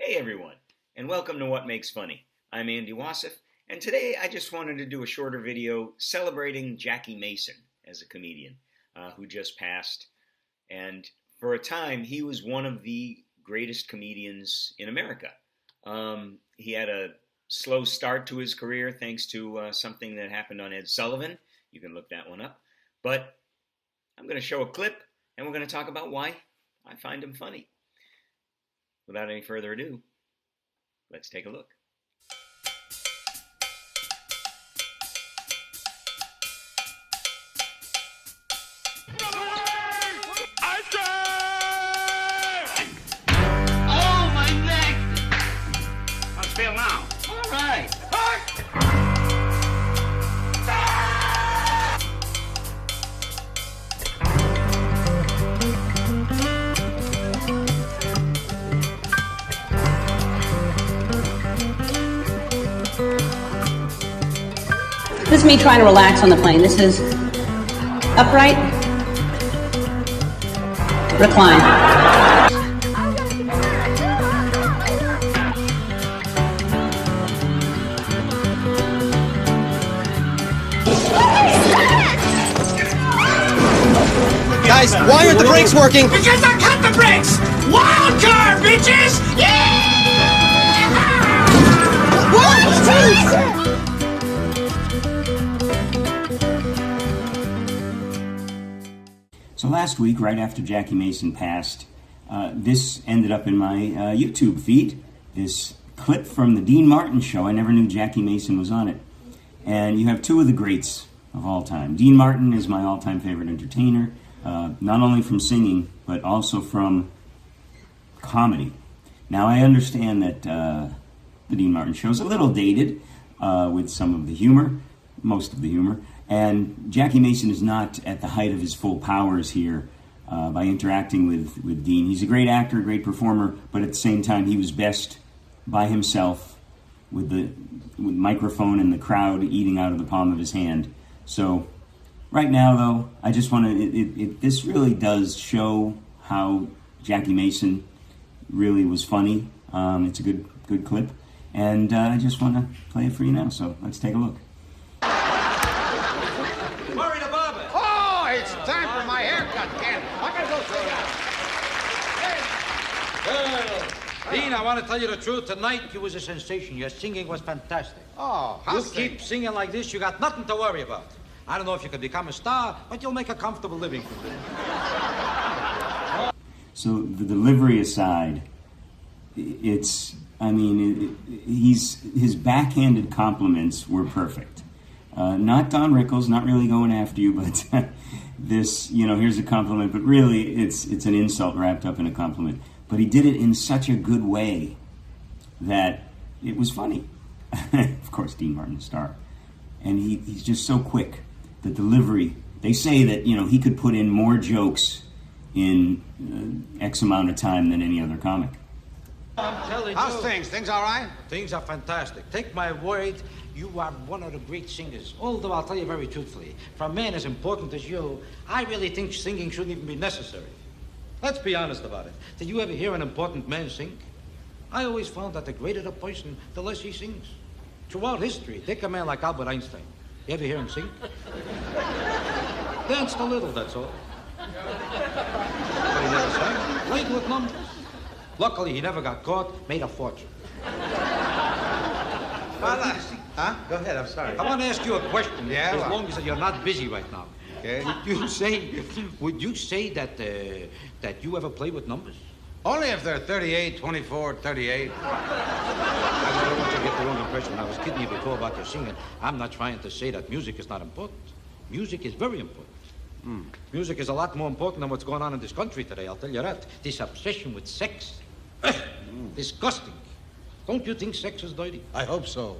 Hey everyone, and welcome to What Makes Funny. I'm Andy Wassef, and today I just wanted to do a shorter video celebrating Jackie Mason as a comedian who just passed. And for a time, he was one of the greatest comedians in America. He had a slow start to his career thanks to something that happened on Ed Sullivan. You can look that one up. But I'm going to show a clip, and we're going to talk about why I find him funny. Without any further ado, let's take a look. Oh, my neck! How's it feel now? All right. This is me trying to relax on the plane. This is upright, recline. Guys, why aren't the brakes working? Because I cut the brakes! Wild card, bitches! Yeah! So last week, right after Jackie Mason passed, this ended up in my YouTube feed, this clip from the Dean Martin show. I never knew Jackie Mason was on it. And you have two of the greats of all time. Dean Martin is my all-time favorite entertainer, not only from singing, but also from comedy. Now, I understand that the Dean Martin show is a little dated with some of the humor, most of the humor, and Jackie Mason is not at the height of his full powers here by interacting with Dean. He's a great actor, a great performer, but at the same time, he was best by himself with the microphone and the crowd eating out of the palm of his hand. So right now, though, I just want to, this really does show how Jackie Mason really was funny. It's a good clip, and I just want to play it for you now, so let's take a look. Murray the barber! Oh, it's time for my haircut, Ken. I gotta go sit down. Dean, I want to tell you the truth. Tonight, you was a sensation. Your singing was fantastic. Oh, You keep singing like this, you got nothing to worry about. I don't know if you can become a star, but you'll make a comfortable living from it. So the delivery aside, his backhanded compliments were perfect. Not Don Rickles, not really going after you, but this, here's a compliment, but really it's an insult wrapped up in a compliment. But he did it in such a good way that it was funny. Of course, Dean Martin, star. And he's just so quick. The delivery, they say that, he could put in more jokes in X amount of time than any other comic. I'm telling How's you. things? Things all right? Things are fantastic. Take my word, you are one of the great singers. Although I'll tell you very truthfully, for a man as important as you, I really think singing shouldn't even be necessary. Let's be honest about it. Did you ever hear an important man sing? I always found that the greater the person, the less he sings. Throughout history, take a man like Albert Einstein. You ever hear him sing? Danced a little, that's all. But he never sang. Played with numbers. Luckily, he never got caught, made a fortune. Father. Huh? Go ahead, I'm sorry. I want to ask you a question, Yeah, as well. long as you're not busy right now. Okay. Would you say that you ever play with numbers? Only if they're 38, 24, 38. I don't want you to get the wrong impression. I was kidding you before about your singing. I'm not trying to say that music is not important. Music is very important. Music is a lot more important than what's going on in this country today, I'll tell you that. This obsession with sex. Disgusting. Don't you think sex is dirty? I hope so.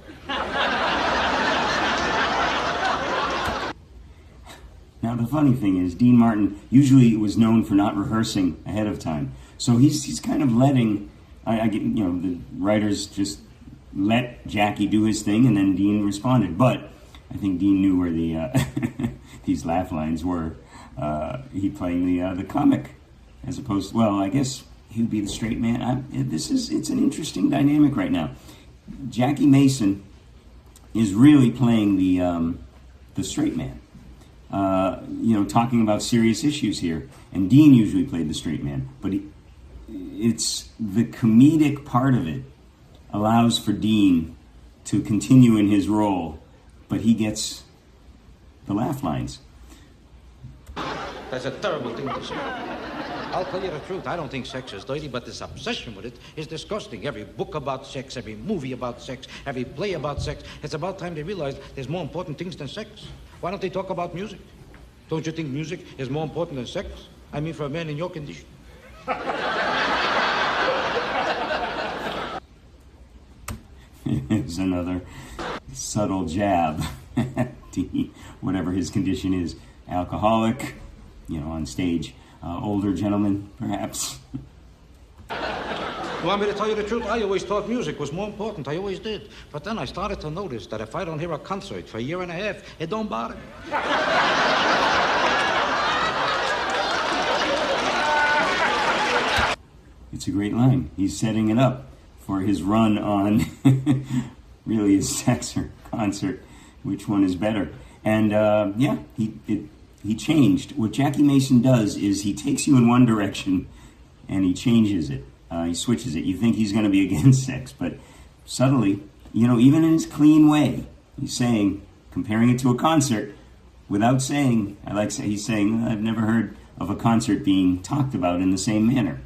Now, the funny thing is, Dean Martin usually was known for not rehearsing ahead of time. So he's kind of letting, the writers just let Jackie do his thing, and then Dean responded. But I think Dean knew where the these laugh lines were. He playing the comic, as opposed to, well, I guess he would be the straight man. It's an interesting dynamic right now. Jackie Mason is really playing the straight man. Talking about serious issues here. And Dean usually played the straight man, but it's the comedic part of it allows for Dean to continue in his role, but he gets the laugh lines. That's a terrible thing to say. I'll tell you the truth. I don't think sex is dirty, but this obsession with it is disgusting. Every book about sex, every movie about sex, every play about sex. It's about time they realize there's more important things than sex. Why don't they talk about music? Don't you think music is more important than sex? I mean, for a man in your condition. It's another subtle jab. Whatever his condition is, alcoholic, on stage, older gentleman, perhaps. You want me to tell you the truth? I always thought music was more important. I always did. But then I started to notice that if I don't hear a concert for a year and a half, it don't bother me. It's a great line. He's setting it up for his run on really his sex or concert. Which one is better? And he changed. What Jackie Mason does is he takes you in one direction and he changes it. He switches it. You think he's going to be against sex, but subtly, even in his clean way, he's saying, comparing it to a concert, without saying, he's saying, I've never heard of a concert being talked about in the same manner.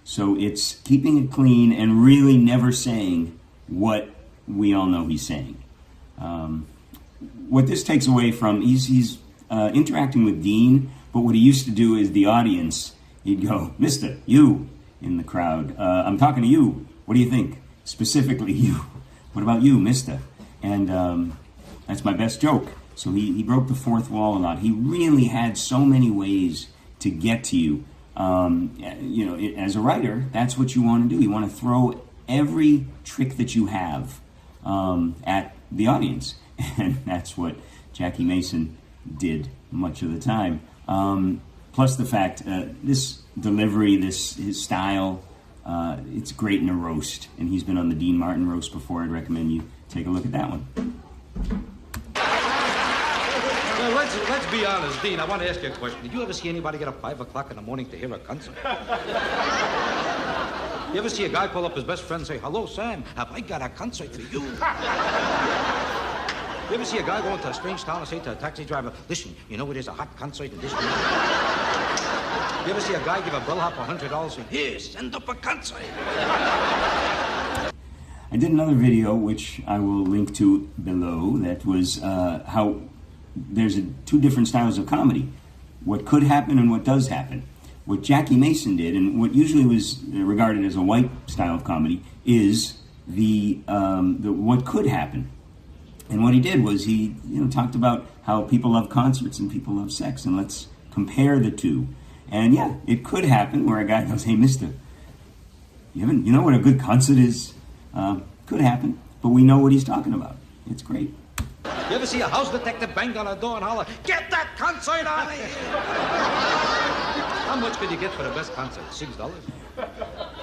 So it's keeping it clean and really never saying what we all know he's saying. What this takes away from, he's interacting with Dean, but what he used to do is the audience, he'd go, Mister, you, in the crowd. I'm talking to you. What do you think? Specifically you. What about you, Mister? And that's my best joke. So he broke the fourth wall a lot. He really had so many ways to get to you. As a writer, that's what you want to do. You want to throw every trick that you have at the audience. And that's what Jackie Mason did much of the time. Plus the fact, this delivery, his style, it's great in a roast. And he's been on the Dean Martin roast before. I'd recommend you take a look at that one. Well, let's be honest, Dean. I want to ask you a question. Did you ever see anybody get up 5 o'clock in the morning to hear a concert? You ever see a guy call up his best friend and say, hello, Sam, have I got a concert for you? You ever see a guy go into a strange town and say to a taxi driver, listen, there's a hot concert in this town? You ever see a guy give a bellhop $100 and say, here, send up a concert? I did another video, which I will link to below, that was how there's two different styles of comedy. What could happen and what does happen. What Jackie Mason did, and what usually was regarded as a white style of comedy, is the what could happen. And what he did was he talked about how people love concerts and people love sex, and let's compare the two. And yeah, it could happen where a guy goes, hey, mister, you know what a good concert is? Could happen, but we know what he's talking about. It's great. You ever see a house detective bang on a door and holler, get that concert out of here? How much could you get for the best concert? $6?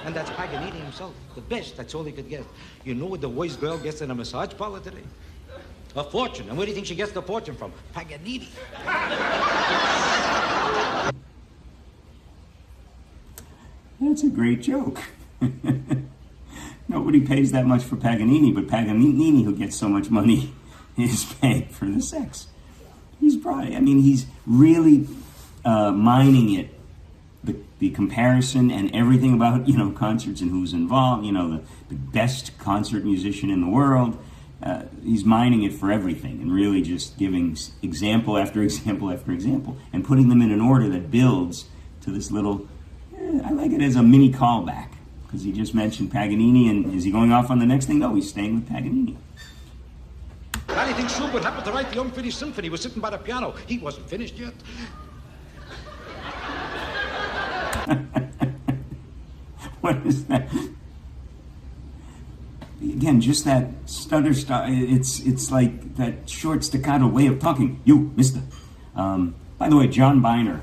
And that's Paganini himself. The best, that's all he could get. You know what the worst girl gets in a massage parlor today? A fortune. And where do you think she gets the fortune from? Paganini. That's a great joke. Nobody pays that much for Paganini, but Paganini, who gets so much money, is paying for the sex. He's really mining it, the comparison and everything about, concerts and who's involved, the best concert musician in the world. He's mining it for everything and really just giving example after example after example and putting them in an order that builds to this little, I like it as a mini callback, because he just mentioned Paganini, and is he going off on the next thing? No, he's staying with Paganini. How do you think Schubert happened to write the Unfinished Symphony? He was sitting by the piano. He wasn't finished yet. What is that? Again, just that stutter style. It's like that short staccato way of talking. You, mister. By the way, John Byner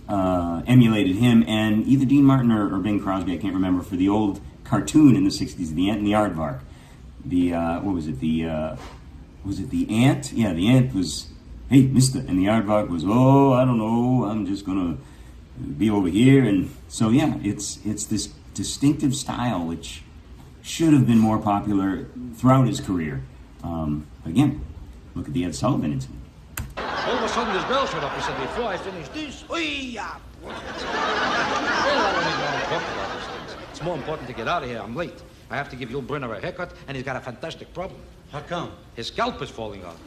emulated him, and either Dean Martin or Bing Crosby, I can't remember, for the old cartoon in the 60s, The Ant and the Aardvark. Was it the ant? Yeah, the ant was, hey, mister, and the aardvark was, oh, I don't know, I'm just gonna be over here. And so, yeah, it's this distinctive style which should have been more popular throughout his career. Again, look at the Ed Sullivan incident. All of a sudden, this bell showed up. He said, before I finish this, well, I don't even want to talk about these things. It's more important to get out of here. I'm late. I have to give Yul Brynner a haircut, and he's got a fantastic problem. How come? His scalp is falling off.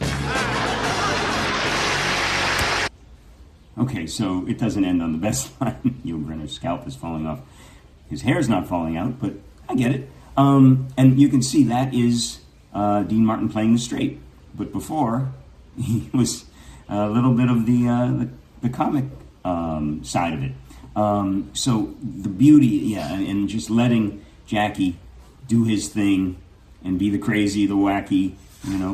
Okay, so it doesn't end on the best line. Yul Brynner's scalp is falling off. His hair's not falling out, but I get it. And you can see that is Dean Martin playing the straight. But before, he was a little bit of the comic side of it. So the beauty, yeah, and just letting Jackie do his thing and be the crazy, the wacky,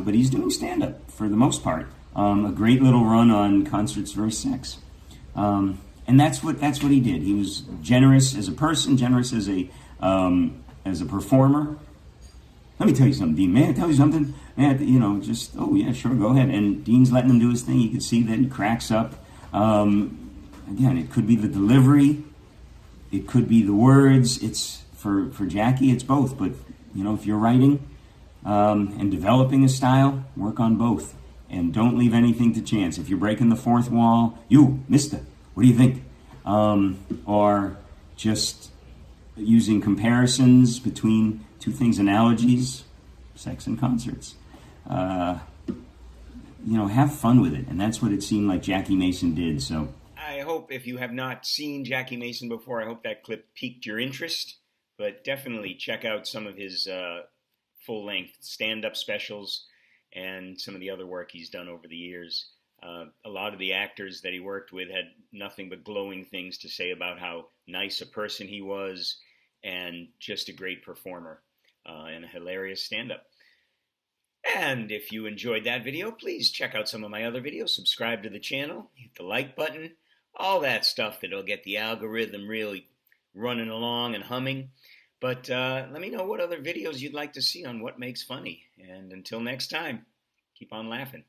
but he's doing stand-up for the most part. A great little run on Concerts vs. Sex. And that's what he did. He was generous as a person, generous as a performer. Let me tell you something, Dean. May I tell you something? Oh yeah, sure, go ahead. And Dean's letting him do his thing. You can see that he cracks up. Again, it could be the delivery, it could be the words. It's for Jackie, it's both. But if you're writing and developing a style, work on both, and don't leave anything to chance. If you're breaking the fourth wall, you, mister, what do you think? Or just using comparisons between two things, analogies, sex and concerts. Have fun with it, and that's what it seemed like Jackie Mason did. So I hope if you have not seen Jackie Mason before, I hope that clip piqued your interest. But definitely check out some of his full-length stand-up specials and some of the other work he's done over the years. A lot of the actors that he worked with had nothing but glowing things to say about how nice a person he was and just a great performer and a hilarious stand-up. And if you enjoyed that video, please check out some of my other videos, subscribe to the channel, hit the like button, all that stuff that'll get the algorithm really running along and humming. But let me know what other videos you'd like to see on What Makes Funny. And until next time, keep on laughing.